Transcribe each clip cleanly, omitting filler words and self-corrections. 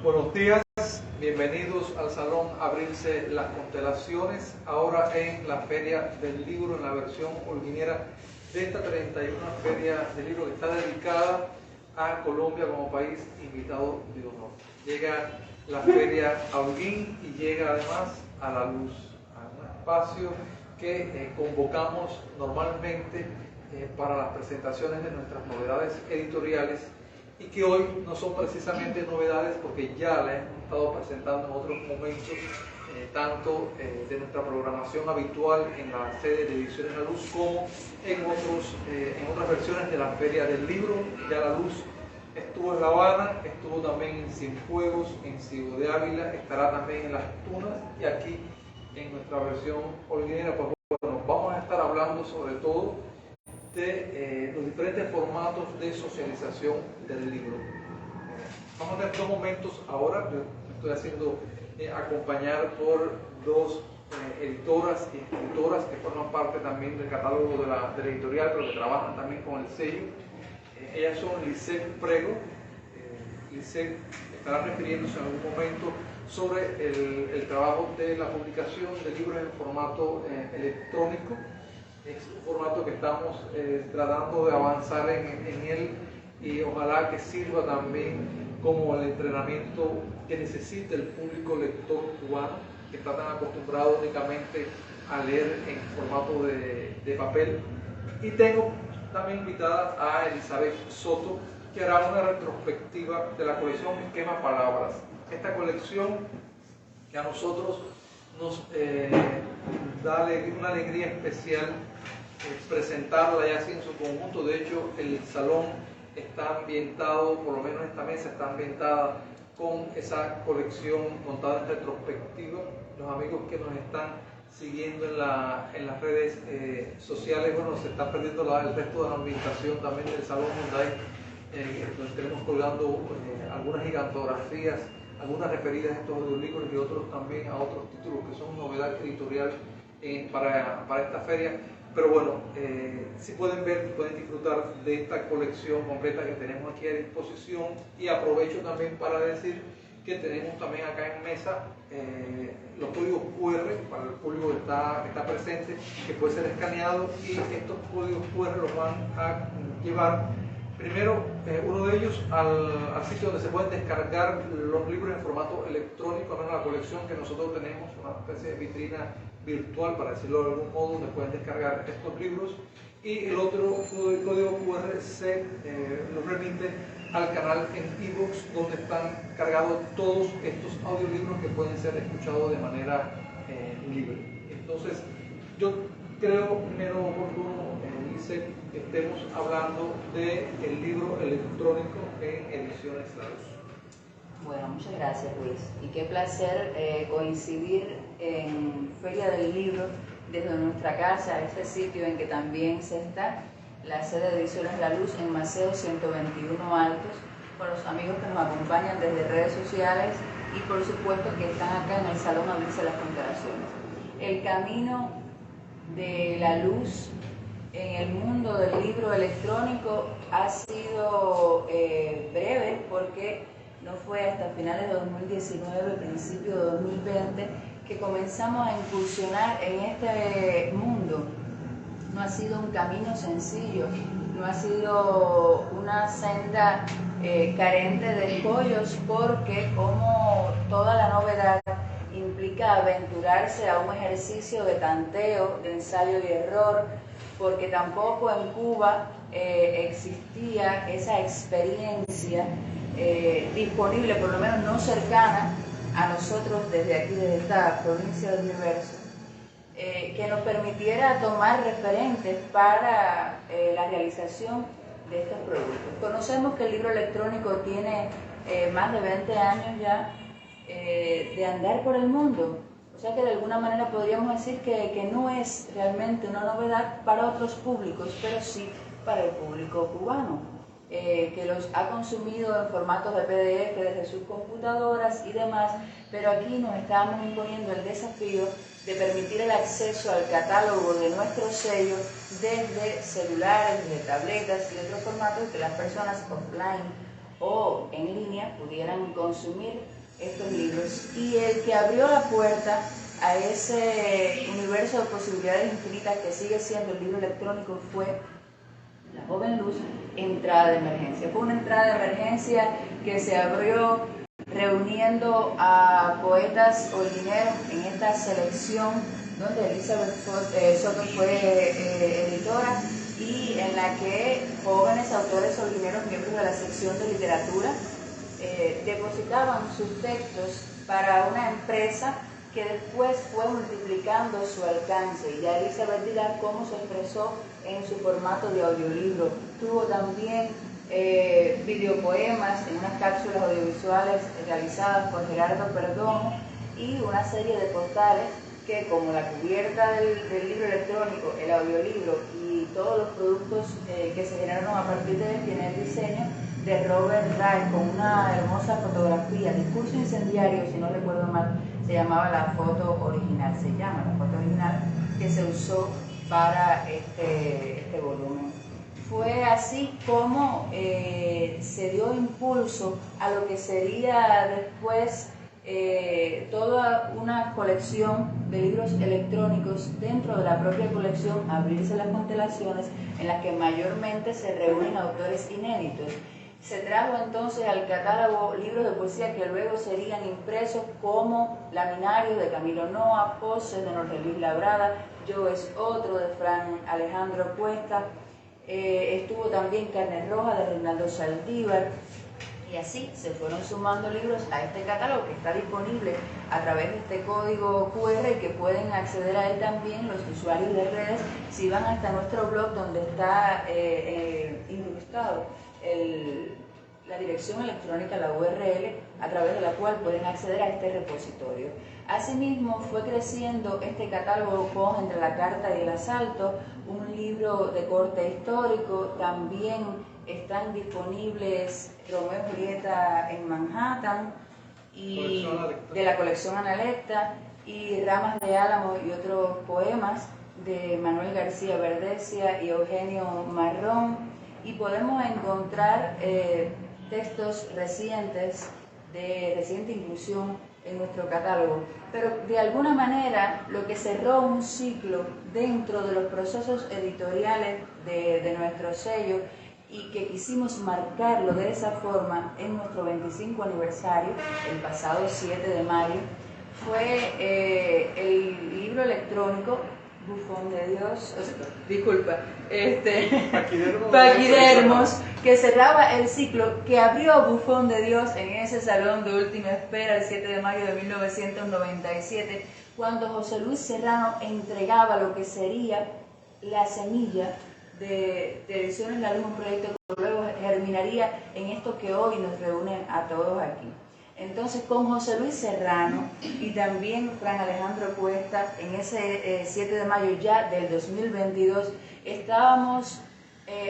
Buenos días, bienvenidos al Salón Abrirse las Constelaciones, ahora en la Feria del Libro, en la versión holguinera de esta 31 Feria del Libro que está dedicada a Colombia como país invitado de honor. Llega la Feria a Holguín y llega además a La Luz, a un espacio que convocamos normalmente para las presentaciones de nuestras novedades editoriales, y que hoy no son precisamente novedades porque ya las hemos estado presentando en otros momentos, tanto de nuestra programación habitual en la sede de Ediciones La Luz como en otras versiones de la Feria del Libro. Ya La Luz estuvo en La Habana, estuvo también en Cienfuegos, en Ciego de Ávila, estará también en Las Tunas y aquí en nuestra versión holguinera. Pues bueno, vamos a estar hablando sobre todo de los diferentes formatos de socialización del libro. Vamos a tener dos momentos ahora. Yo me estoy haciendo acompañar por dos editoras y escritoras que forman parte también del catálogo de la editorial, pero que trabajan también con el sello. Ellas son Lisette Prego. Lisette estará refiriéndose en algún momento sobre el trabajo de la publicación de libros en formato electrónico. Es un formato que estamos tratando de avanzar en él, y ojalá que sirva también como el entrenamiento que necesita el público lector cubano, que está tan acostumbrado únicamente a leer en formato de papel. Y tengo también invitada a Elizabeth Soto, que hará una retrospectiva de la colección Esquema Palabras. Esta colección que a nosotros nos da una alegría especial presentarla ya así en su conjunto. De hecho, el salón está ambientado, por lo menos esta mesa está ambientada con esa colección montada en retrospectiva. Los amigos que nos están siguiendo en las redes sociales, bueno, se está perdiendo el resto de la ambientación también del salón, donde tenemos colgando algunas gigantografías, algunas referidas a estos audiolibros y otros también a otros títulos que son novedad editorial para esta feria. Pero bueno, si pueden ver, pueden disfrutar de esta colección completa que tenemos aquí a disposición. Y aprovecho también para decir que tenemos también acá en mesa los códigos QR para el público que está presente, que puede ser escaneado, y estos códigos QR los van a llevar primero, uno de ellos al sitio donde se pueden descargar los libros en formato electrónico, menos la colección que nosotros tenemos, una especie de vitrina virtual, para decirlo de algún modo, donde pueden descargar estos libros. Y el otro código QR se los remite al canal en iVoox, donde están cargados todos estos audiolibros que pueden ser escuchados de manera libre. Entonces, yo creo primero oportuno, que estemos hablando del libro electrónico en Ediciones La Luz. Bueno, muchas gracias, Luis. Y qué placer coincidir en Feria del Libro desde nuestra casa, este sitio en que también se está la sede de Ediciones La Luz en Maceo 121 Altos, con los amigos que nos acompañan desde redes sociales y por supuesto que están acá en el Salón Abrirse las Constelaciones. El camino de la luz en el mundo del libro electrónico ha sido breve, porque no fue hasta finales de 2019, principio de 2020, que comenzamos a incursionar en este mundo. No ha sido un camino sencillo, no ha sido una senda carente de escollos, porque como toda la novedad implica aventurarse a un ejercicio de tanteo, de ensayo y error, porque tampoco en Cuba existía esa experiencia disponible, por lo menos no cercana a nosotros desde aquí, desde esta provincia del Universo, que nos permitiera tomar referentes para la realización de estos productos. Conocemos que el libro electrónico tiene más de 20 años ya de andar por el mundo. O sea que de alguna manera podríamos decir que no es realmente una novedad para otros públicos, pero sí para el público cubano, que los ha consumido en formatos de PDF desde sus computadoras y demás, pero aquí nos estamos imponiendo el desafío de permitir el acceso al catálogo de nuestro sello desde celulares, desde tabletas y otros formatos que las personas offline o en línea pudieran consumir estos libros. Y el que abrió la puerta a ese universo de posibilidades infinitas que sigue siendo el libro electrónico fue La Joven Luz, Entrada de Emergencia. Fue una entrada de emergencia que se abrió reuniendo a poetas holguineros en esta selección donde Elizabeth Soto fue editora, y en la que jóvenes autores holguineros, miembros de la sección de literatura, depositaban sus textos para una empresa que después fue multiplicando su alcance. Y ya Elizabeth dirá cómo se expresó en su formato de audiolibro. Tuvo también videopoemas en unas cápsulas audiovisuales realizadas por Gerardo Perdomo, y una serie de postales que, como la cubierta del libro electrónico, el audiolibro y todos los productos que se generaron a partir de él, tiene el diseño de Robert Wright con una hermosa fotografía. Discurso incendiario, si no recuerdo mal, se llamaba la foto original, que se usó para este volumen. Fue así como se dio impulso a lo que sería después toda una colección de libros electrónicos dentro de la propia colección Abrirse las Constelaciones, en la que mayormente se reúnen autores inéditos. Se trajo entonces al catálogo libros de poesía que luego serían impresos, como Laminarios de Camilo Noa, Poses de Jorge Luis Labrada, Yo es otro de Fran Alejandro Cuesta, estuvo también Carne Roja de Reinaldo Saldívar, y así se fueron sumando libros a este catálogo, que está disponible a través de este código QR y que pueden acceder a él también los usuarios de redes si van hasta nuestro blog, donde está incrustado la dirección electrónica, la URL, a través de la cual pueden acceder a este repositorio. Asimismo, fue creciendo este catálogo con Entre la Carta y el Asalto, un libro de corte histórico. También están disponibles Romeo y Julieta en Manhattan, y de la colección Analecta, y Ramas de Álamo y otros poemas de Manuel García Verdesia y Eugenio Marrón. Y podemos encontrar textos recientes, de reciente inclusión, en nuestro catálogo. Pero de alguna manera lo que cerró un ciclo dentro de los procesos editoriales de nuestro sello, y que quisimos marcarlo de esa forma en nuestro 25 aniversario, el pasado 7 de mayo, fue el libro electrónico Bufón de Dios, Paquidermos, que cerraba el ciclo que abrió Bufón de Dios en ese salón de última espera el 7 de mayo de 1997, cuando José Luis Serrano entregaba lo que sería la semilla de Ediciones La Luz, un proyecto que luego germinaría en esto que hoy nos reúne a todos aquí. Entonces, con José Luis Serrano y también Fran Alejandro Cuesta, en ese 7 de mayo ya del 2022, estábamos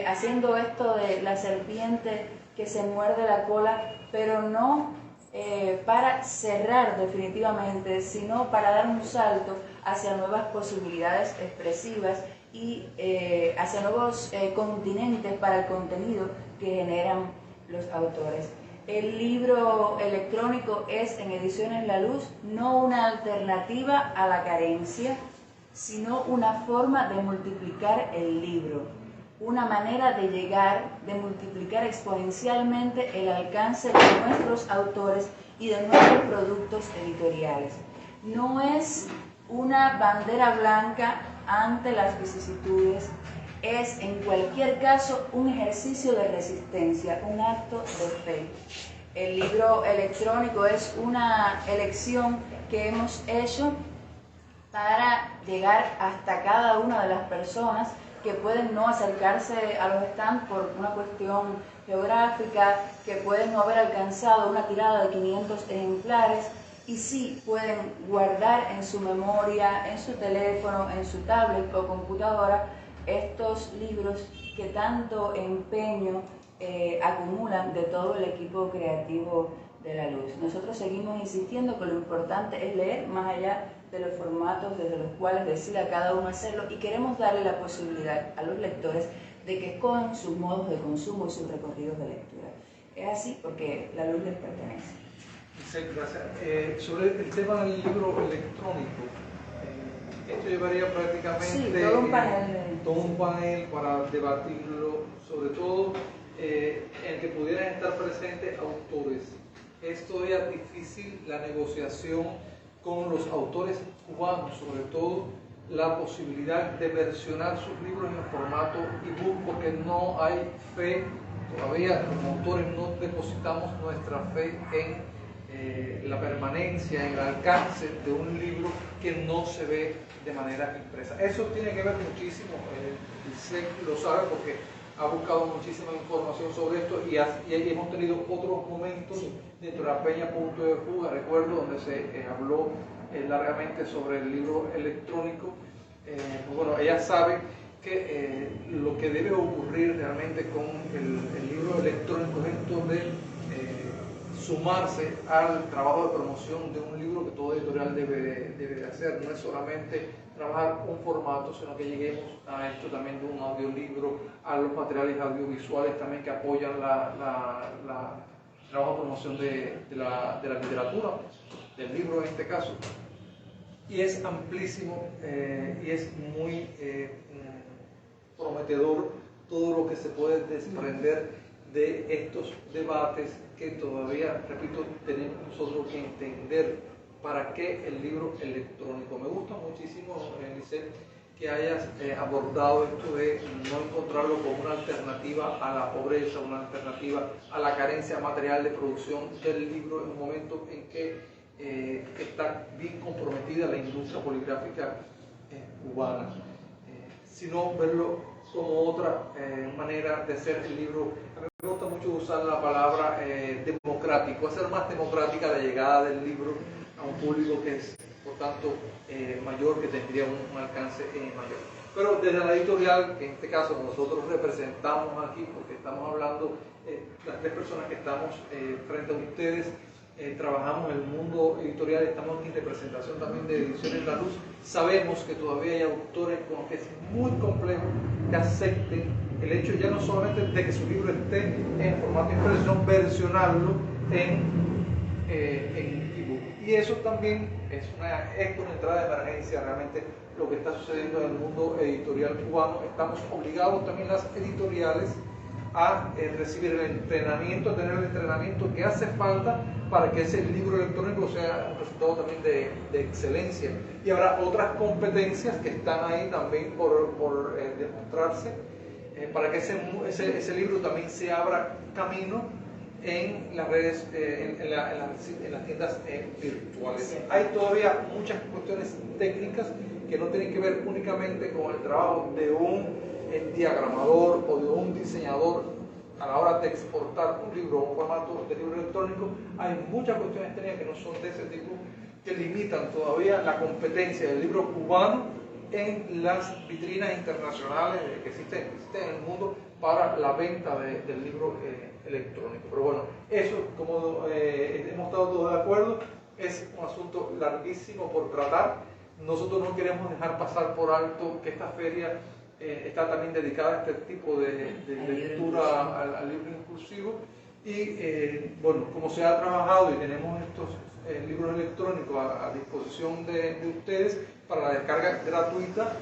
haciendo esto de la serpiente que se muerde la cola, pero no para cerrar definitivamente, sino para dar un salto hacia nuevas posibilidades expresivas y hacia nuevos continentes para el contenido que generan los autores. El libro electrónico es, en Ediciones La Luz, no una alternativa a la carencia, sino una forma de multiplicar el libro, una manera de llegar, de multiplicar exponencialmente el alcance de nuestros autores y de nuestros productos editoriales. No es una bandera blanca ante las vicisitudes, es en cualquier caso un ejercicio de resistencia, un acto de fe. El libro electrónico es una elección que hemos hecho para llegar hasta cada una de las personas que pueden no acercarse a los stands por una cuestión geográfica, que pueden no haber alcanzado una tirada de 500 ejemplares, y sí pueden guardar en su memoria, en su teléfono, en su tablet o computadora estos libros que tanto empeño acumulan de todo el equipo creativo de La Luz. Nosotros seguimos insistiendo que lo importante es leer más allá de los formatos desde los cuales decida cada uno hacerlo, y queremos darle la posibilidad a los lectores de que escojan sus modos de consumo y sus recorridos de lectura. es así porque la luz les pertenece. Sí, gracias. Sobre el tema del libro electrónico, esto llevaría prácticamente todo un panel para debatirlo, sobre todo en que pudieran estar presentes autores. Es todavía difícil la negociación con los autores cubanos, sobre todo la posibilidad de versionar sus libros en formato ebook, porque no hay fe, todavía como autores no depositamos nuestra fe en la permanencia, en el alcance de un libro que no se ve de manera impresa. Eso tiene que ver muchísimo, Lisset lo sabe porque ha buscado muchísima información sobre esto y hemos tenido otros momentos dentro de la Peña Punto de Fuga, recuerdo, donde se habló largamente sobre el libro electrónico. Bueno, ella sabe que lo que debe ocurrir realmente con el libro electrónico es esto de sumarse al trabajo de promoción de un libro que todo editorial debe de hacer. No es solamente trabajar un formato, sino que lleguemos a esto también de un audiolibro, a los materiales audiovisuales también que apoyan el trabajo de promoción de la literatura, del libro en este caso. Y es amplísimo y es muy prometedor todo lo que se puede desprender de estos debates que todavía, repito, tenemos nosotros que entender para qué el libro electrónico. Me gusta muchísimo, Lisset, que hayas abordado esto de no encontrarlo como una alternativa a la pobreza, una alternativa a la carencia material de producción del libro en un momento en que está bien comprometida la industria poligráfica cubana, sino verlo como otra manera de hacer el libro. A mí me gusta mucho usar la palabra democrático, hacer más democrática la llegada del libro a un público que es, por tanto, mayor, que tendría un alcance mayor. Pero desde la editorial, que en este caso nosotros representamos aquí, porque estamos hablando, las tres personas que estamos frente a ustedes, trabajamos en el mundo editorial, estamos en representación también de Ediciones La Luz. Sabemos que todavía hay autores con los que es muy complejo que acepten el hecho ya no solamente de que su libro esté en formato impreso, sino versionarlo en ebook. Y eso también es una entrada de emergencia realmente lo que está sucediendo en el mundo editorial cubano. Estamos obligados también las editoriales a recibir el entrenamiento, a tener el entrenamiento que hace falta para que ese libro electrónico sea un resultado también de excelencia. Y habrá otras competencias que están ahí también por demostrarse, para que ese libro también se abra camino en las redes, en las tiendas virtuales. Sí. Hay todavía muchas cuestiones técnicas que no tienen que ver únicamente con el trabajo de un diagramador o de un diseñador a la hora de exportar un libro o un formato de libro electrónico. Hay muchas cuestiones técnicas que no son de ese tipo, que limitan todavía la competencia del libro cubano en las vitrinas internacionales que existen en el mundo para la venta del libro electrónico. Pero bueno, eso, como hemos estado todos de acuerdo, es un asunto larguísimo por tratar. Nosotros no queremos dejar pasar por alto que esta feria está también dedicada a este tipo de lectura al libro inclusivo. Y bueno, como se ha trabajado y tenemos estos libros electrónicos a disposición de ustedes para la descarga gratuita,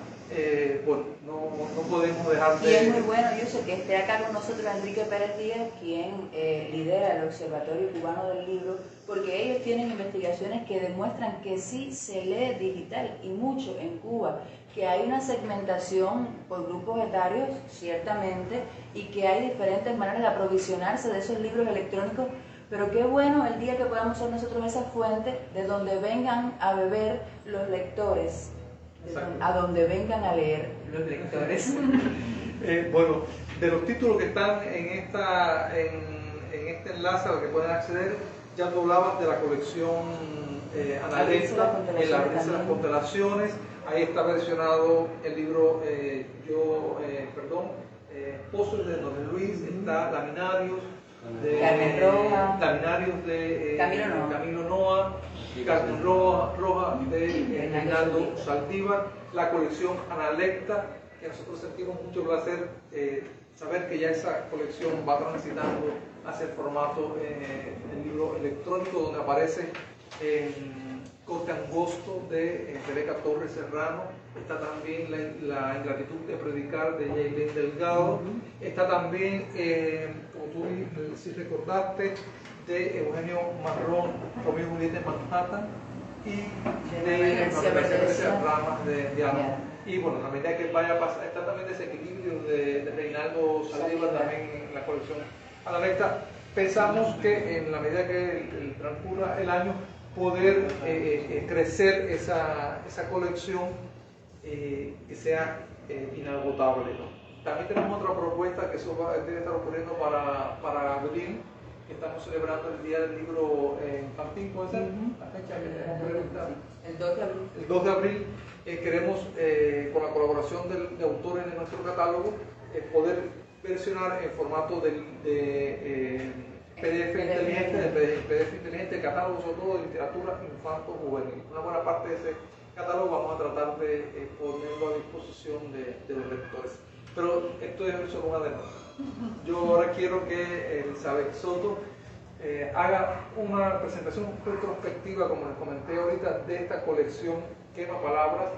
bueno, no podemos dejar de... Y es muy bueno, yo sé que esté acá con nosotros Enrique Pérez Díaz, quien lidera el Observatorio Cubano del Libro, porque ellos tienen investigaciones que demuestran que sí se lee digital y mucho en Cuba, que hay una segmentación por grupos etarios, ciertamente, y que hay diferentes maneras de aprovisionarse de esos libros electrónicos, pero qué bueno el día que podamos ser nosotros esa fuente de donde vengan a beber los lectores, a donde vengan a leer los lectores. Bueno, de los títulos que están en este enlace a los que pueden acceder, ya tú hablabas de la colección Analecta, el Abrirse las Constelaciones. Ahí está versionado el libro Pozos de Don Luis, está Laminarios de Laminarios de Camilo Noa, Carmen Roja de Reinaldo Saldívar, la colección Analecta, que nosotros sentimos mucho placer saber que ya esa colección va transitando hacia el formato del libro electrónico, donde aparece Corte Angosto de Rebeca Torres Serrano. Está también la Ingratitud de Predicar de Yailén Delgado. Está también, como tú sí recordaste, de Eugenio Marrón, Romeo y Julieta en Manhattan, y de Ramas de Alma. Y bueno, a medida que vaya a pasar, está también Desequilibrio de Reinaldo Saldívar también en la colección a la venta. Pensamos que en la medida que transcurra el año, poder crecer esa colección que sea inagotable, ¿no? También tenemos otra propuesta que eso debe estar ocurriendo para abril, que estamos celebrando el Día del Libro infantil, ¿puede ser? La fecha que el 2 de abril. El 2 de abril queremos, con la colaboración de autores de nuestro catálogo, poder versionar en formato de PDF inteligente, catálogo sobre todo de literatura infanto-juvenil. Una buena parte de ese catálogo vamos a tratar de ponerlo a disposición de los lectores. Pero esto es solo una demanda. Yo ahora quiero que Elizabeth Soto haga una presentación retrospectiva, como les comenté ahorita, de esta colección Quema Palabras,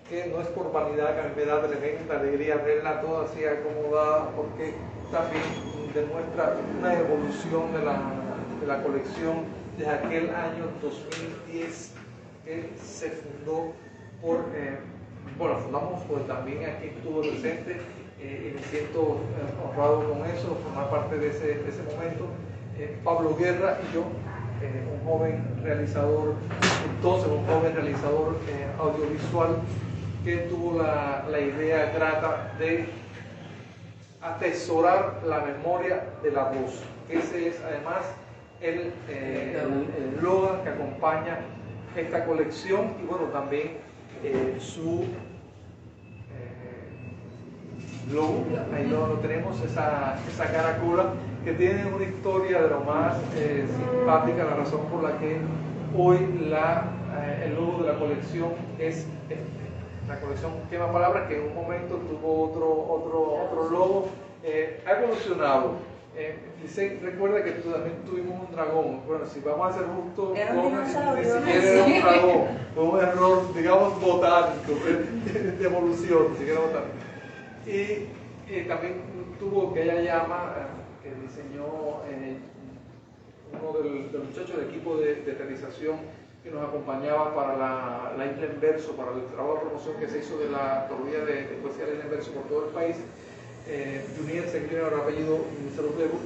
que no es por vanidad, que a mí me da tremenda alegría verla toda así acomodada, porque también demuestra una evolución de la colección desde aquel año 2010 que se fundó por, bueno, fundamos porque también aquí estuvo presente y me siento honrado con eso, formar parte de ese momento. Pablo Guerra y yo, un joven realizador, entonces un joven realizador audiovisual que tuvo la idea grata de atesorar la memoria de la voz. Ese es además el eslogan que acompaña esta colección y bueno, también su logo. Ahí lo tenemos, esa caracola que tiene una historia de lo más simpática, la razón por la que hoy el logo de la colección es la colección Quema Palabras, que en un momento tuvo otro logo. Ha evolucionado. Recuerda que también tuvimos un dragón. Bueno, si vamos a ser justos, ni siquiera era un dragón, fue un error, digamos, botánico, de evolución, ni siquiera botánico. Y también tuvo aquella llama que diseñó uno de los muchachos del equipo de realización que nos acompañaba para la Isla en Verso, para el trabajo de promoción que se hizo de la teoría de poesía de la Isla en Verso por todo el país. Junior se escribe el apellido Cerutego,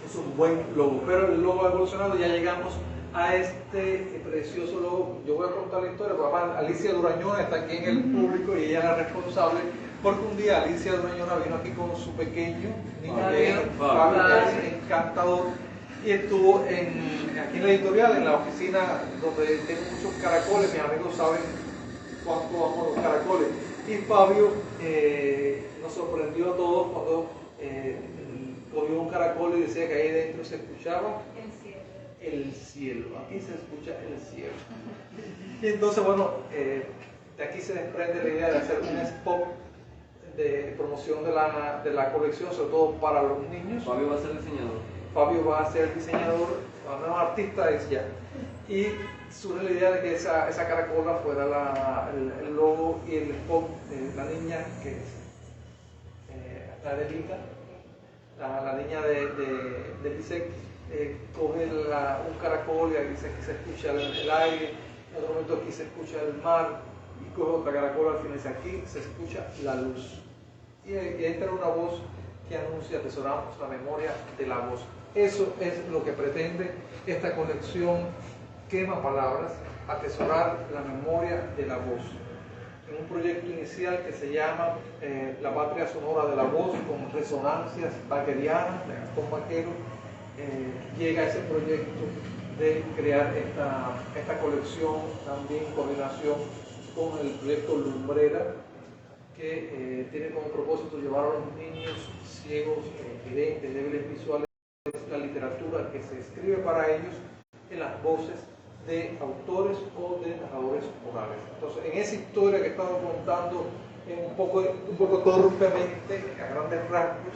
es un buen logo, pero el logo ha evolucionado. Ya llegamos a este precioso logo. Yo voy a contar la historia, porque además Alicia Durañona está aquí en el público y ella es la responsable, porque un día Alicia Durañona vino aquí con su pequeño niño, Fabio, encantador, y estuvo aquí en la editorial, en la oficina donde tengo muchos caracoles. Mis amigos saben cuánto amo los caracoles. Y Fabio nos sorprendió a todos cuando cogió un caracol y decía que ahí dentro se escuchaba el cielo. Aquí se escucha el cielo. Y entonces, bueno, de aquí se desprende la idea de hacer un spot de promoción de la colección, sobre todo para los niños. Fabio va a ser diseñador. Fabio va a ser diseñador, al menos artista es ya. Y surge la idea de que esa caracola fuera el logo y el spot de la niña, que es Adelita, la niña de Lisek, coge un caracol y dice que se escucha el aire, en otro momento aquí se escucha el mar, y coge otra caracola al final y dice aquí se escucha la luz. Y entra una voz que anuncia: atesoramos la memoria de la voz. Eso es lo que pretende esta colección Quema Palabras, atesorar la memoria de la voz. En un proyecto inicial que se llama La Patria Sonora de la Voz, con resonancias wagnerianas de Gastón Vaquero, llega ese proyecto de crear esta colección, también en coordinación con el proyecto Lumbrera, que tiene como propósito llevar a los niños ciegos, videntes, débiles visuales, la literatura que se escribe para ellos en las voces de autores o de narradores orales. Entonces, en esa historia que he estado contando un poco torpemente, a grandes rasgos,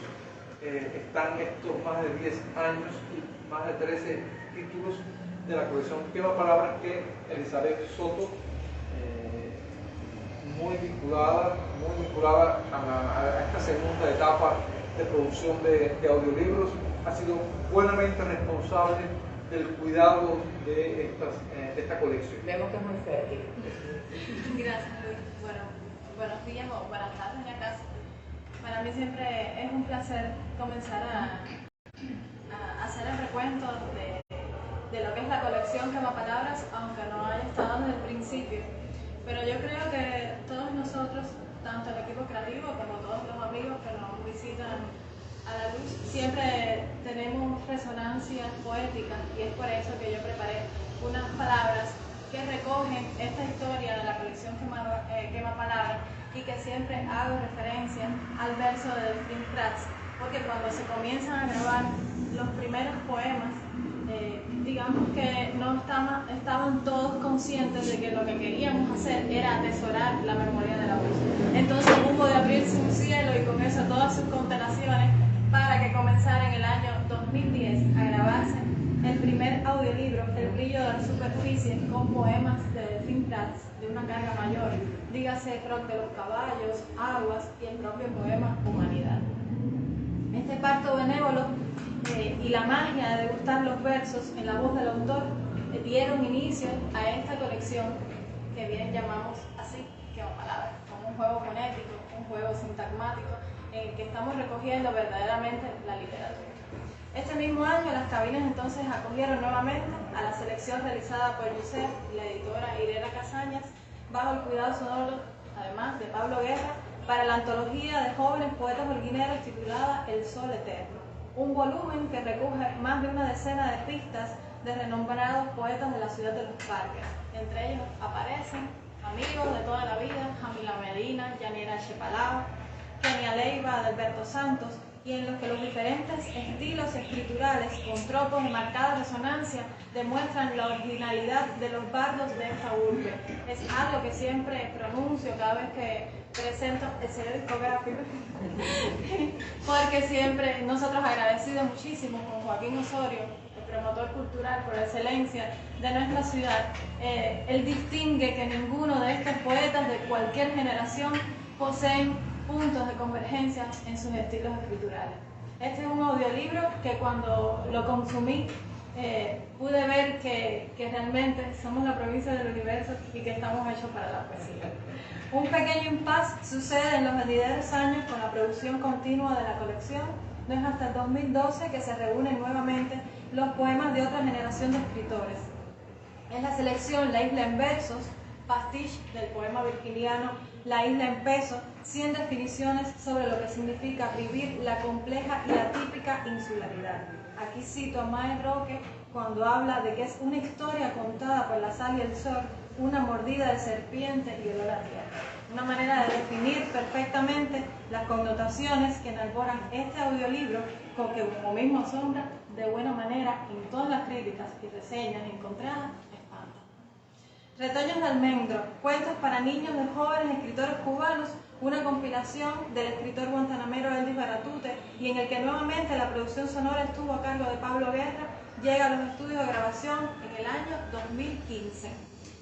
están estos más de 10 años y más de 13 títulos de la colección Quema Palabras que Elizabeth Soto, muy vinculada a esta segunda etapa de producción de audiolibros, ha sido buenamente responsable del cuidado de esta colección. Vemos que es muy fértil. Gracias, Luis. Bueno, buenos días o buenas tardes ya casi. Para mí siempre es un placer comenzar a hacer el recuento de lo que es la colección Quema Palabras, aunque no haya estado desde el principio. Pero yo creo que todos nosotros, tanto el equipo creativo como todos los amigos que nos visitan a la luz, siempre tenemos resonancias poéticas, y es por eso que yo preparé unas palabras que recogen esta historia de la colección Quema Palabras, y que siempre hago referencia al verso de Delfín Prats, porque cuando se comienzan a grabar los primeros poemas, digamos que no estaban todos conscientes de que lo que queríamos hacer era atesorar la memoria de la luz. Entonces hubo de abrirse un cielo y con eso todas sus constelaciones para que comenzara en el año 2010 a grabarse el primer audiolibro, El brillo de la superficie, con poemas de Delfín Prats de una carga mayor, dígase Rock de los caballos, Aguas y el propio poema Humanidad. Este parto benévolo y la magia de degustar los versos en la voz del autor dieron inicio a esta colección que bien llamamos así, Quema Palabras, como un juego fonético, un juego sintagmático en el que estamos recogiendo verdaderamente la literatura. Este mismo año las cabinas entonces acogieron nuevamente a la selección realizada por Yusef y la editora Irena Casañas, bajo el cuidado sonoro, además, de Pablo Guerra, para la antología de jóvenes poetas holguineros titulada El Sol Eterno, un volumen que recoge más de una decena de pistas de renombrados poetas de la ciudad de los parques. Entre ellos aparecen amigos de toda la vida, Jamila Medina, Yaniera Chepalao, Kenia Leiva, Adalberto Santos, y en los que los diferentes estilos escriturales con tropos de marcada resonancia demuestran la originalidad de los bardos de esta urbe. Es algo que siempre pronuncio cada vez que presento el sello discográfico, porque siempre nosotros agradecidos muchísimo con Joaquín Osorio, el promotor cultural por excelencia de nuestra ciudad. Él distingue que ninguno de estos poetas de cualquier generación poseen puntos de convergencia en sus estilos escriturales. Este es un audiolibro que cuando lo consumí pude ver que realmente somos la provincia del universo y que estamos hechos para la poesía. Un pequeño impasse sucede en los venideros años con la producción continua de la colección. No es hasta el 2012 que se reúnen nuevamente los poemas de otra generación de escritores. Es la selección La Isla en Versos, pastiche del poema virgiliano La Isla en Peso, 100 definiciones sobre lo que significa vivir la compleja y atípica insularidad. Aquí cito a Mae Roque cuando habla de que es una historia contada por la sal y el sol, una mordida de serpiente y olor a tierra. Una manera de definir perfectamente las connotaciones que enalboran este audiolibro, con que, como mismo asombra, de buena manera, en todas las críticas y reseñas encontradas, espanta. Retoños de almendro, cuentos para niños de jóvenes escritores cubanos, una compilación del escritor guantanamero Eldis Baratute, y en el que nuevamente la producción sonora estuvo a cargo de Pablo Guerra, llega a los estudios de grabación en el año 2015.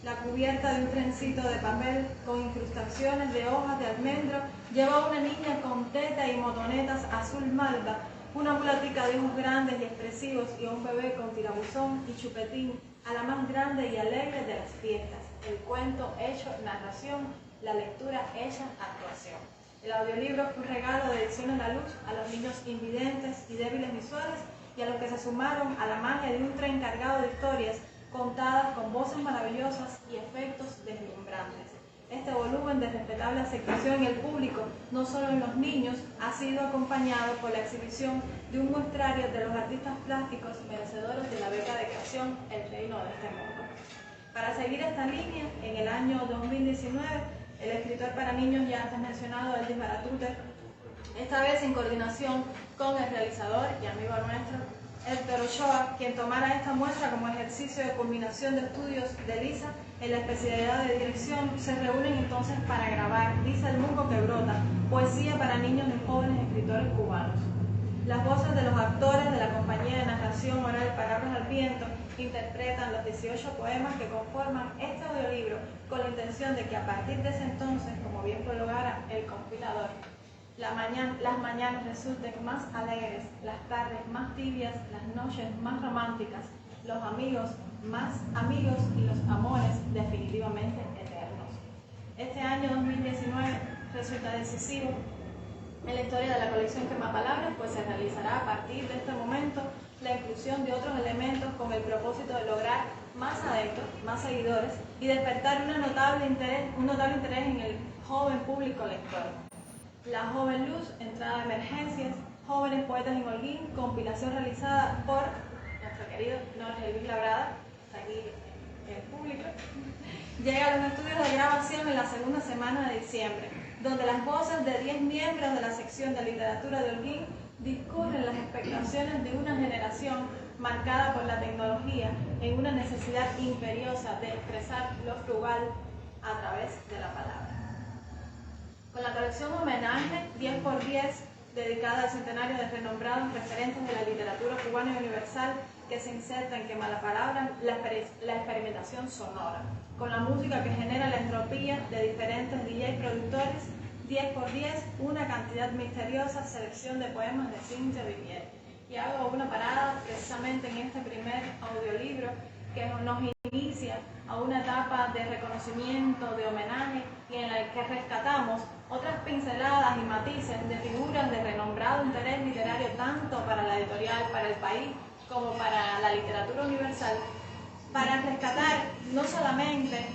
La cubierta de un trencito de papel con incrustaciones de hojas de almendro lleva a una niña con teta y motonetas azul malva, una mulatica de ojos grandes y expresivos y a un bebé con tirabuzón y chupetín, a la más grande y alegre de las fiestas. El cuento hecho narración, la lectura hecha actuación. El audiolibro fue un regalo de Ediciones La Luz a los niños invidentes y débiles visuales y a los que se sumaron a la magia de un tren cargado de historias contadas con voces maravillosas y efectos deslumbrantes. Este volumen de respetable aceptación en el público, no solo en los niños, ha sido acompañado por la exhibición de un muestrario de los artistas plásticos merecedores de la beca de creación El Reino de este Mundo. Para seguir esta línea, en el año 2019, el escritor para niños ya antes mencionado, Eldis Baratute, esta vez en coordinación con el realizador y amigo nuestro, Héctor Ochoa, quien tomara esta muestra como ejercicio de culminación de estudios de Lisa en la especialidad de dirección, se reúnen entonces para grabar Lisa el Mungo que brota, poesía para niños y jóvenes escritores cubanos. Las voces de los actores de la compañía de narración oral Palabras al Viento interpretan los 18 poemas que conforman este audiolibro con la intención de que a partir de ese entonces, como bien prologara el compilador, las mañanas resulten más alegres, las tardes más tibias, las noches más románticas, los amigos más amigos y los amores definitivamente eternos. Este año 2019 resulta decisivo en la historia de la colección Quemapalabras, pues se realizará a partir de este momento la inclusión de otros elementos con el propósito de lograr más adeptos, más seguidores y despertar un notable interés en el joven público lector. La Joven Luz, entrada de emergencias, Jóvenes Poetas en Holguín, compilación realizada por nuestro querido Norris Elvis Labrada, está aquí en el público, llega a los estudios de grabación en la segunda semana de diciembre, donde las voces de 10 miembros de la sección de literatura de Holguín discurren las expectaciones de una generación marcada por la tecnología en una necesidad imperiosa de expresar lo frugal a través de la palabra. Con la colección Homenaje 10x10, dedicada al centenario de renombrados referentes de la literatura cubana y universal, que se inserta en Quemapalabras, la experimentación sonora, con la música que genera la entropía de diferentes DJ productores, 10x10, una cantidad misteriosa selección de poemas de Cynthia Vivier. Y hago una parada precisamente en este primer audiolibro que nos inicia a una etapa de reconocimiento, de homenaje, y en la que rescatamos otras pinceladas y matices de figuras de renombrado interés literario tanto para la editorial, para el país, como para la literatura universal, para rescatar no solamente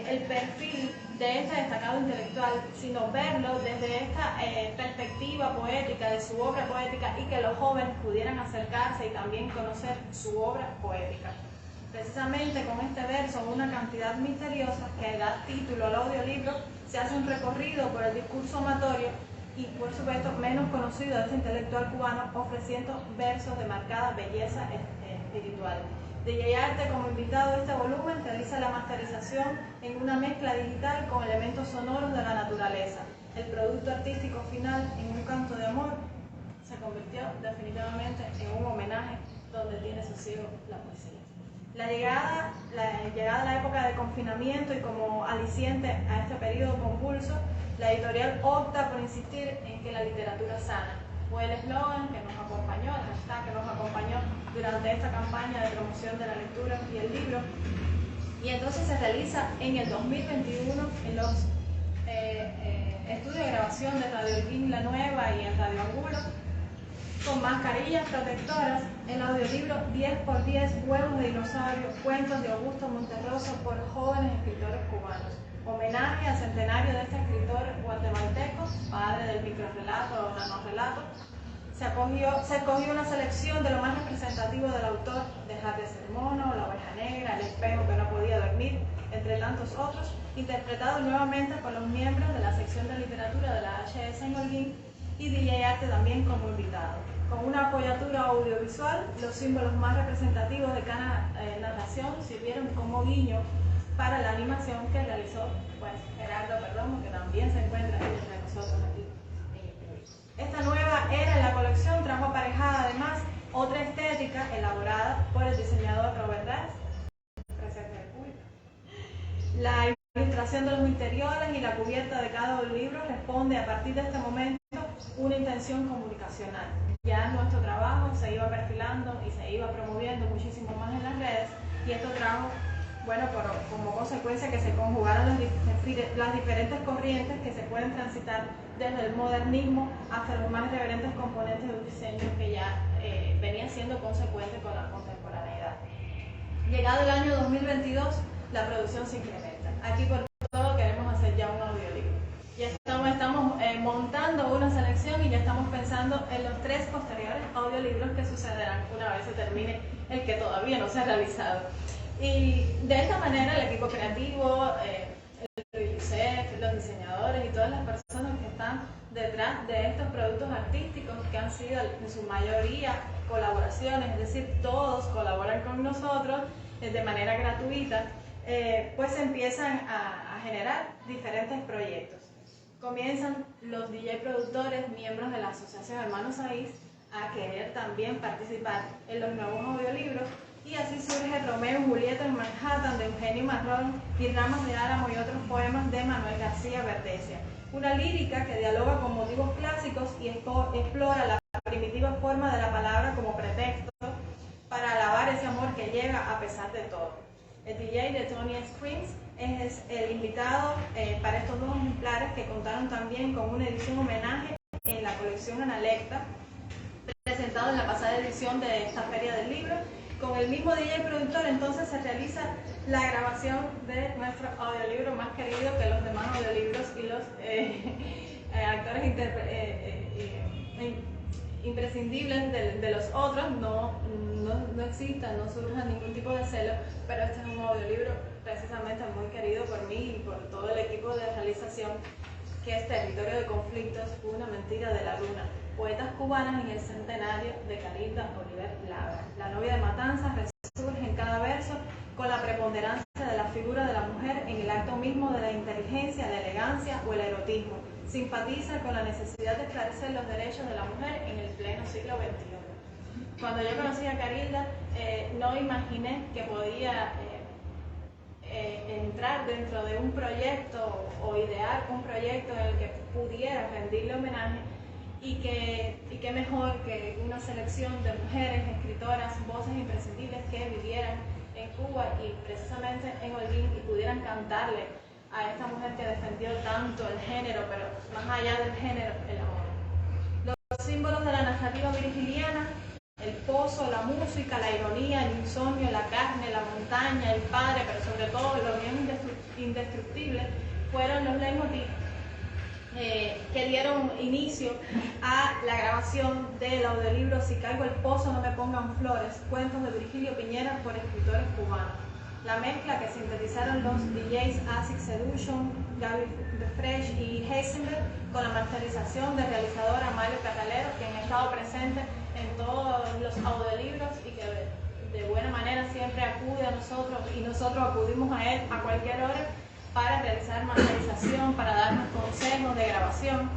el perfil de este destacado intelectual, sino verlo desde esta perspectiva poética de su obra poética y que los jóvenes pudieran acercarse y también conocer su obra poética. Precisamente con este verso, Una cantidad misteriosa, que da título al audiolibro, se hace un recorrido por el discurso amatorio y, por supuesto, menos conocido de este intelectual cubano, ofreciendo versos de marcada belleza espiritual. DJ Arte, como invitado de este volumen, realiza la masterización en una mezcla digital con elementos sonoros de la naturaleza. El producto artístico final, en un canto de amor, se convirtió definitivamente en un homenaje donde tiene su siglo la poesía. La llegada a la época de confinamiento y como aliciente a este periodo convulso, la editorial opta por insistir en que la literatura sana. Fue el eslogan que nos acompañó, el hashtag que nos acompañó durante esta campaña de promoción de la lectura y el libro. Y entonces se realiza en el 2021 en los estudios de grabación de Radio Holguín La Nueva y en Radio Angulo, con mascarillas protectoras, el audiolibro 10x10, Huevos de Dinosaurio, cuentos de Augusto Monterroso por jóvenes escritores cubanos. Homenaje al centenario de este escritor guatemalteco, padre del microrrelato o nanorrelato. Se escogió una selección de lo más representativo del autor, Dejar de ser mono, La oveja negra, El espejo que no podía dormir, entre tantos otros, interpretado nuevamente por los miembros de la sección de literatura de la HS en Holguín y DJ Arte también como invitado. Con una apoyatura audiovisual, los símbolos más representativos de cada narración sirvieron como guiño para la animación que realizó Gerardo Perdomo, que también se encuentra entre nosotros aquí en el público. Esta nueva era en la colección trajo aparejada además otra estética elaborada por el diseñador Robert Raz, presente en el público. La ilustración de los interiores y la cubierta de cada libro responde a partir de este momento una intención comunicacional. Ya nuestro trabajo se iba perfilando y se iba promoviendo muchísimo más en las redes, y esto trajo, como consecuencia que se conjugaron las diferentes corrientes que se pueden transitar desde el modernismo hasta los más reverentes componentes de un diseño que ya venía siendo consecuente con la contemporaneidad. Llegado el año 2022, la producción se incrementa. Aquí por todo queremos hacer ya un audiolibro. Ya estamos montando una selección y ya estamos pensando en los 3 posteriores audiolibros que sucederán una vez se termine el que todavía no se ha realizado. Y de esta manera el equipo creativo, el UNICEF, los diseñadores y todas las personas que están detrás de estos productos artísticos, que han sido en su mayoría colaboraciones, es decir, todos colaboran con nosotros de manera gratuita, pues se empiezan a generar diferentes proyectos. Comienzan los DJ productores, miembros de la Asociación Hermanos Saiz, a querer también participar en los nuevos audiolibros, y así surge Romeo y Julieta en Manhattan de Eugenio Marrón y Ramas de Álamo y otros poemas de Manuel García Verdesia. Una lírica que dialoga con motivos clásicos y explora la primitiva forma de la palabra como pretexto para alabar ese amor que llega a pesar de todo. El DJ de Tony Springs es el invitado para estos dos ejemplares, que contaron también con una edición homenaje en la colección Analecta, presentado en la pasada edición de esta Feria del Libro. Con el mismo DJ productor entonces se realiza la grabación de nuestro audiolibro más querido que los demás audiolibros, y los actores imprescindibles de los otros no existan, no surja ningún tipo de celo, pero este es un audiolibro precisamente muy querido por mí y por todo el equipo de realización, que es Territorio de Conflictos, una mentira de la luna. Poetas cubanas en el centenario de Carilda Oliver Labra. La novia de Matanzas resurge en cada verso con la preponderancia de la figura de la mujer en el acto mismo de la inteligencia, la elegancia o el erotismo. Simpatiza con la necesidad de esclarecer los derechos de la mujer en el pleno siglo XXI. Cuando yo conocí a Carilda, no imaginé que podía entrar dentro de un proyecto o idear un proyecto en el que pudiera rendirle homenaje, y que mejor que una selección de mujeres, escritoras, voces imprescindibles que vivieran en Cuba y precisamente en Holguín y pudieran cantarle a esta mujer que defendió tanto el género, pero más allá del género, el amor. Los símbolos de la narrativa virgiliana: el pozo, la música, la ironía, el insomnio, la carne, la montaña, el padre, pero sobre todo la unión indestructible, fueron los leitmotiv que dieron inicio a la grabación del audiolibro Si caigo al pozo no me pongan flores, cuentos de Virgilio Piñera por escritores cubanos. La mezcla que sintetizaron los DJs Acid Seduction, Gaby Fresh y Heisenberg, con la masterización del realizador Amalio Catalero, quien ha estado presente en todos los audiolibros y que de buena manera siempre acude a nosotros, y nosotros acudimos a él a cualquier hora para realizar masterización, para darnos consejos de grabación,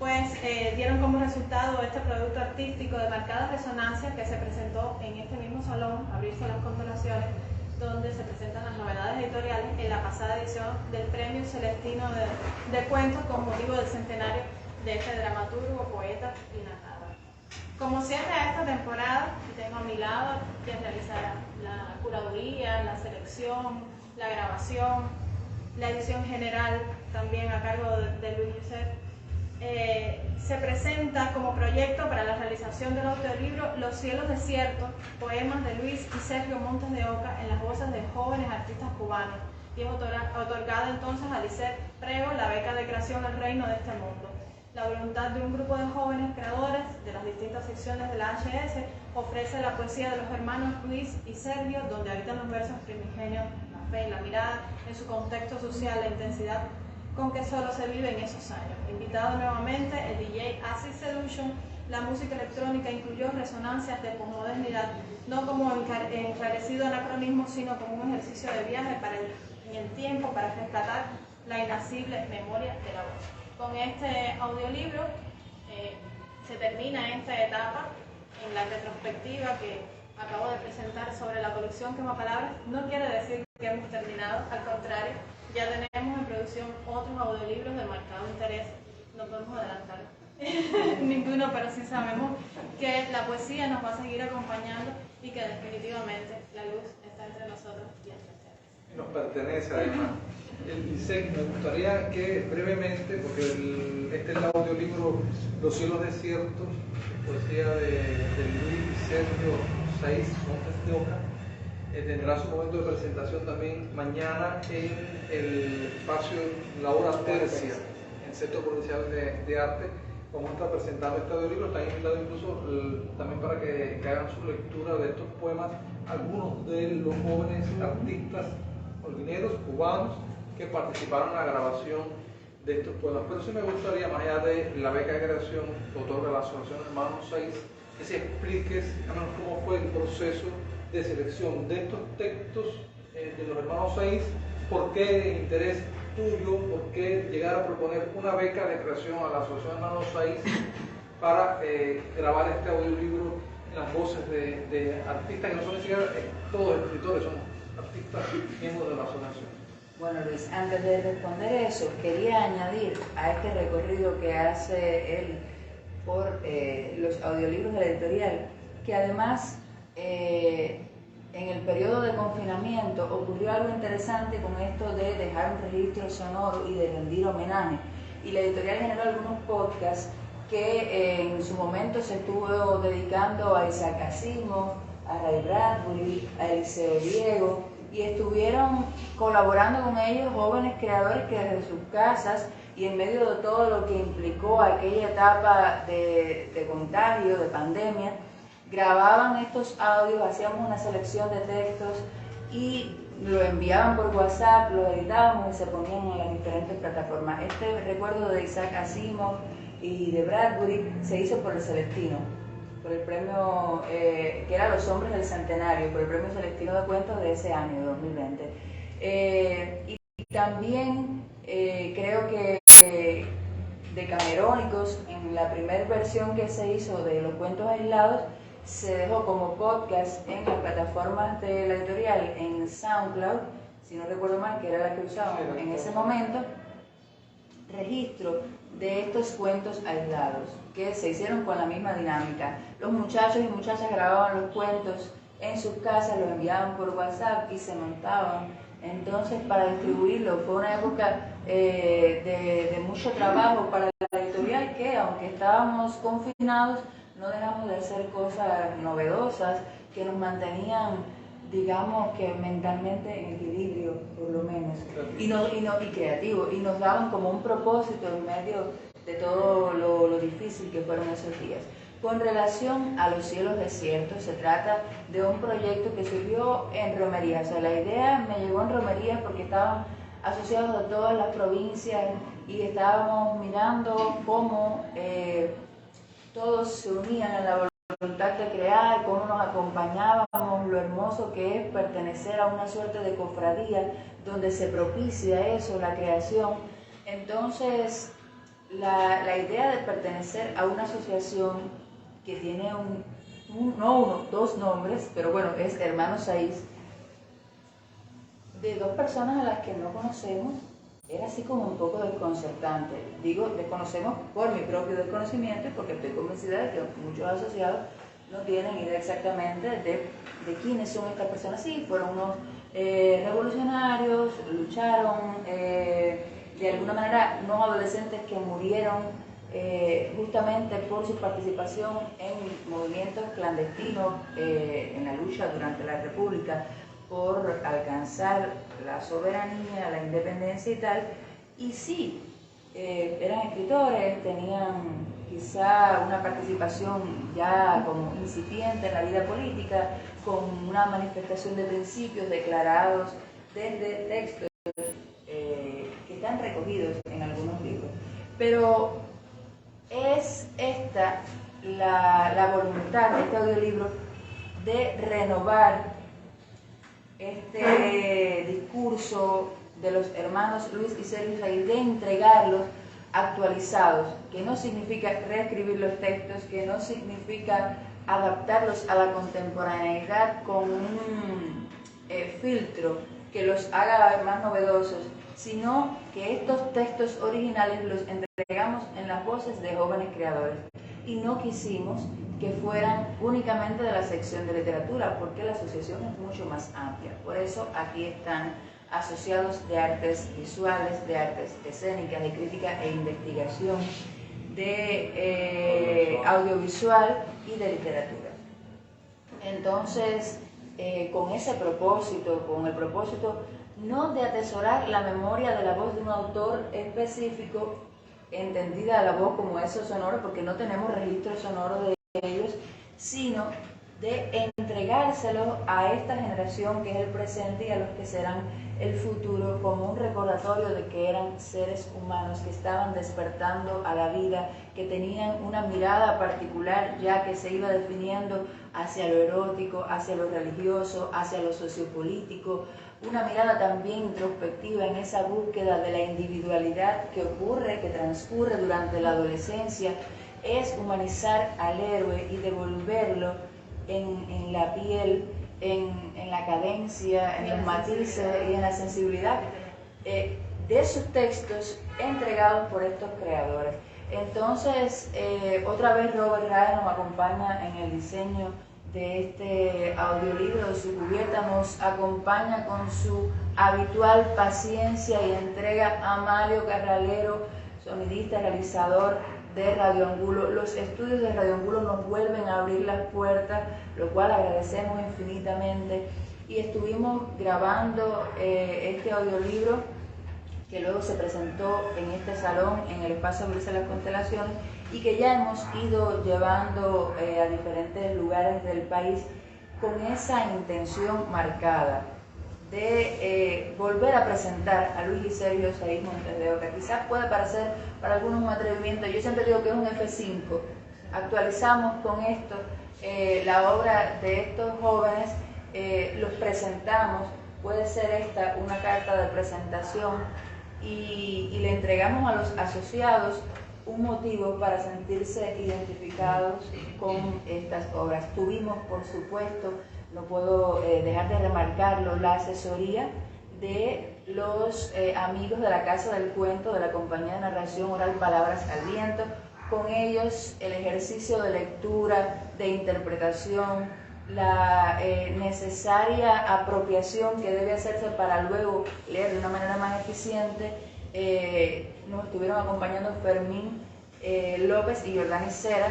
pues dieron como resultado este producto artístico de marcada resonancia que se presentó en este mismo salón, Abrirse las Constelaciones, donde se presentan las novedades editoriales en la pasada edición del Premio Celestino de Cuentos con motivo del centenario de este dramaturgo, poeta y narrador. Como cierre a esta temporada, tengo a mi lado quien realizará la curaduría, la selección, la grabación, la edición general, también a cargo de Luis Josep. Se presenta como proyecto para la realización del audiolibro Los cielos desiertos, poemas de Luis y Sergio Montes de Oca en las voces de jóvenes artistas cubanos, y es otorgada entonces a Lisette Prego la beca de creación al reino de este mundo. La voluntad de un grupo de jóvenes creadores de las distintas secciones de la HS ofrece la poesía de los hermanos Luis y Sergio, donde habitan los versos primigenios, la fe y la mirada, en su contexto social, la intensidad con que solo se vive en esos años. Invitado nuevamente el DJ Acid Seduction, la música electrónica incluyó resonancias de posmodernidad, no como enrarecido anacronismo, sino como un ejercicio de viaje en el tiempo para rescatar la inacible memoria de la voz. Con este audiolibro se termina esta etapa en la retrospectiva que acabo de presentar sobre la colección Quema Palabras. No quiere decir que hemos terminado, al contrario, ya tenemos en producción otros audiolibros de marcado interés. No podemos adelantar ninguno, pero sí sabemos que la poesía nos va a seguir acompañando y que definitivamente la luz está entre nosotros y entre ustedes. Nos pertenece además. Lisette, me gustaría que brevemente, porque este es el audiolibro Los cielos desiertos, poesía de Luis y Sergio Saiz Montes de Oca, tendrá su momento de presentación también mañana en el espacio La Hora Tercia, en el Centro Provincial de Arte. Vamos a estar presentando este audiolibro, están invitados incluso también para que hagan su lectura de estos poemas, algunos de los jóvenes artistas holguineros, cubanos, que participaron en la grabación de estos poemas. Pero sí me gustaría, más allá de la beca de creación que otorga la Asociación Hermanos Saiz, que se explique cómo fue el proceso de selección de estos textos de los Hermanos Saiz, por qué el interés tuyo, por qué llegar a proponer una beca de creación a la Asociación Hermanos Saiz para grabar este audiolibro en las voces de artistas que no son ni siquiera todos escritores, son artistas miembros de la asociación. Bueno, Luis, antes de responder eso, quería añadir a este recorrido que hace él por los audiolibros de la editorial, que además en el periodo de confinamiento ocurrió algo interesante con esto de dejar un registro sonoro y de rendir homenaje. Y la editorial generó algunos podcasts que en su momento se estuvo dedicando a Isaac Asimov, a Ray Bradbury, a Eliseo Diego, y estuvieron colaborando con ellos jóvenes creadores que desde sus casas y en medio de todo lo que implicó aquella etapa de contagio, de pandemia, grababan estos audios, hacíamos una selección de textos y lo enviaban por WhatsApp, lo editábamos y se ponían en las diferentes plataformas. Este recuerdo de Isaac Asimov y de Bradbury se hizo por el Celestino, por el premio que era Los Hombres del Centenario, por el premio Celestino de Cuentos de ese año, 2020. Y también creo que Decamerónicos, en la primera versión que se hizo de los cuentos aislados, se dejó como podcast en las plataformas de la editorial, en SoundCloud, si no recuerdo mal, que era la que usábamos en ese momento, registro de estos cuentos aislados, que se hicieron con la misma dinámica. Los muchachos y muchachas grababan los cuentos en sus casas, los enviaban por WhatsApp y se montaban entonces para distribuirlo. Fue una época de mucho trabajo para la editorial, que aunque estábamos confinados, no dejamos de hacer cosas novedosas que nos mantenían, digamos, que mentalmente en equilibrio, por lo menos, y creativos, y nos daban como un propósito en medio de todo lo difícil que fueron esos días. Con relación a Los Cielos Desiertos, se trata de un proyecto que surgió en romerías. O sea, la idea me llegó en romerías porque estaban asociados a todas las provincias y estábamos mirando cómo todos se unían en la voluntad de crear, cómo nos acompañábamos, lo hermoso que es pertenecer a una suerte de cofradía donde se propicia eso, la creación. Entonces, la idea de pertenecer a una asociación que tiene dos nombres, pero bueno, es Hermanos Saiz, de dos personas a las que no conocemos, era así como un poco desconcertante. Digo, desconocemos por mi propio desconocimiento y porque estoy convencida de que muchos asociados no tienen idea exactamente de quiénes son estas personas. Sí, fueron unos revolucionarios, lucharon, de alguna manera, unos adolescentes que murieron justamente por su participación en movimientos clandestinos en la lucha durante la República por alcanzar la soberanía, la independencia y tal. Y sí, eran escritores, tenían quizá una participación ya como incipiente en la vida política, con una manifestación de principios declarados desde textos que están recogidos en algunos libros. Pero es esta la voluntad de este audiolibro de renovar este discurso de los hermanos Luis y Sergio Saiz, de entregarlos actualizados, que no significa reescribir los textos, que no significa adaptarlos a la contemporaneidad con un filtro que los haga más novedosos, sino que estos textos originales los entregamos en las voces de jóvenes creadores. Y no quisimos que fueran únicamente de la sección de literatura, porque la asociación es mucho más amplia. Por eso aquí están asociados de artes visuales, de artes escénicas, de crítica e investigación, de audiovisual y de literatura. Entonces, con ese propósito, con el propósito no de atesorar la memoria de la voz de un autor específico, entendida la voz como eso sonoro, porque no tenemos registro sonoro de ellos, sino de entregárselo a esta generación que es el presente y a los que serán el futuro, como un recordatorio de que eran seres humanos que estaban despertando a la vida, que tenían una mirada particular ya que se iba definiendo hacia lo erótico, hacia lo religioso, hacia lo sociopolítico, una mirada también introspectiva en esa búsqueda de la individualidad que ocurre, que transcurre durante la adolescencia es humanizar al héroe y devolverlo en la piel, en la cadencia, en los matices y en la sensibilidad de sus textos entregados por estos creadores. Entonces, otra vez Robert Rae nos acompaña en el diseño de este audiolibro, de su cubierta, nos acompaña con su habitual paciencia y entrega a Mario Carralero, sonidista, realizador de Radio Angulo. Los estudios de Radio Angulo nos vuelven a abrir las puertas, lo cual agradecemos infinitamente, y estuvimos grabando este audiolibro que luego se presentó en este salón, en el espacio Abrirse las Constelaciones, y que ya hemos ido llevando a diferentes lugares del país con esa intención marcada de volver a presentar a Luis y Sergio Saiz Montes de Oca. Quizás puede parecer para algunos un atrevimiento, yo siempre digo que es un F5, actualizamos con esto la obra de estos jóvenes, los presentamos, puede ser esta una carta de presentación, y le entregamos a los asociados un motivo para sentirse identificados con estas obras. Tuvimos, por supuesto, no puedo dejar de remarcarlo, la asesoría de los amigos de la Casa del Cuento, de la Compañía de Narración Oral Palabras al Viento. Con ellos el ejercicio de lectura, de interpretación, la necesaria apropiación que debe hacerse para luego leer de una manera más eficiente. Nos estuvieron acompañando Fermín López y Jordani Cera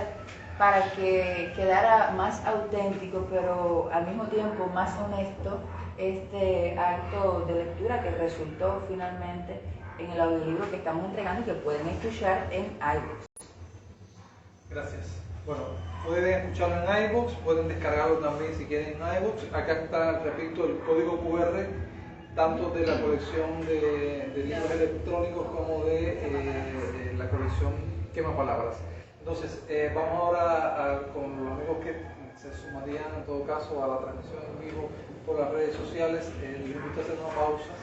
para que quedara más auténtico, pero al mismo tiempo más honesto, este acto de lectura que resultó finalmente en el audiolibro que estamos entregando y que pueden escuchar en iVoox. Gracias. Bueno, pueden escucharlo en iVoox, pueden descargarlo también si quieren en iVoox. Acá está, repito, el código QR, tanto de la colección de libros electrónicos como de la colección Quema Palabras. Entonces, vamos ahora con los amigos que se sumarían en todo caso a la transmisión en vivo por las redes sociales. Les invito a hacer una pausa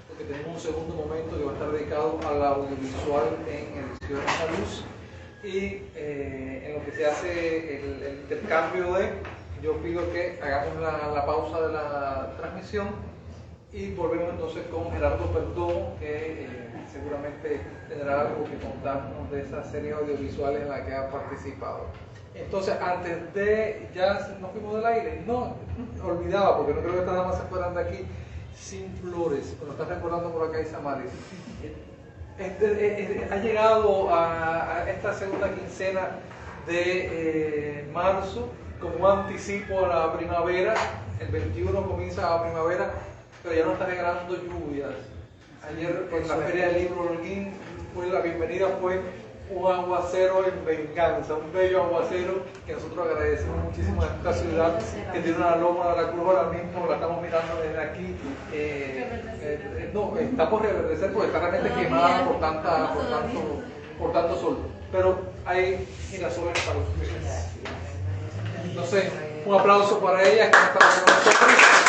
porque tenemos un segundo momento que va a estar dedicado al audiovisual en Ediciones La Luz. Y en lo que se hace el intercambio yo pido que hagamos la pausa de la transmisión y volvemos entonces con Gerardo Perdomo, que seguramente tendrá algo que contarnos de esa serie audiovisual en la que ha participado. Entonces, antes de, ya nos fuimos del aire, no, olvidaba, porque no creo que estas damas se fueran de aquí sin flores, pero están recordando por acá Isamaris. Ha llegado a esta segunda quincena de marzo como anticipo a la primavera. El 21 comienza la primavera, pero ya no está regalando lluvias. Ayer en la Feria del Libro Holguín la bienvenida fue un aguacero en venganza, un bello aguacero que nosotros agradecemos muchísimo a esta ciudad que tiene una loma de la cruz ahora mismo, la estamos mirando desde aquí. No, está por reverdecer porque está realmente quemada por tanto sol. Pero hay girasoles para ustedes. Entonces, un aplauso para ellas que están con nosotros.